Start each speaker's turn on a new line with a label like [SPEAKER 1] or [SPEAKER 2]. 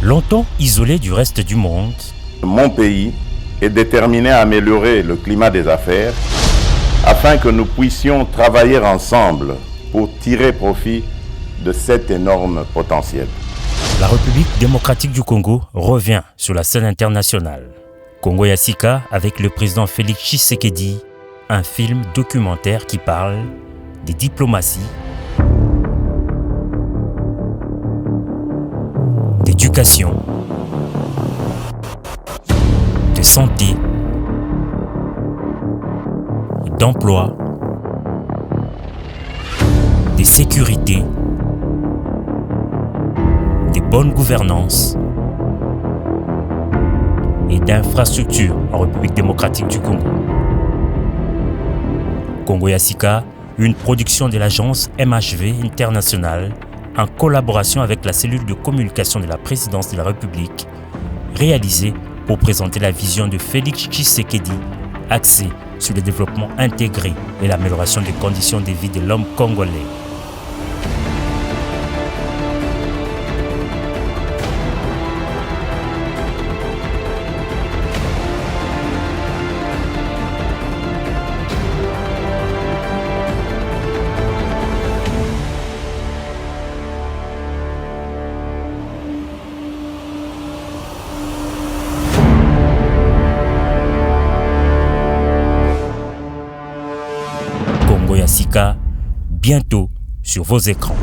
[SPEAKER 1] Longtemps isolé du reste du monde,
[SPEAKER 2] Mon pays est déterminé à améliorer le climat des affaires afin que nous puissions travailler ensemble pour tirer profit de cet énorme potentiel.
[SPEAKER 1] la République démocratique du Congo revient sur la scène internationale. Congo Yassika avec le président Félix Tshisekedi, un film documentaire qui parle des diplomaties, d'éducation, de santé, d'emploi, de sécurité, de bonne gouvernance et d'infrastructures en République démocratique du Congo. Congo Yassika, une production de l'agence MHV International en collaboration avec la cellule de communication de la présidence de la République, réalisée pour présenter la vision de Félix Tshisekedi axée sur le développement intégré et l'amélioration des conditions de vie de l'homme congolais. Congo Yassika, bientôt sur vos écrans.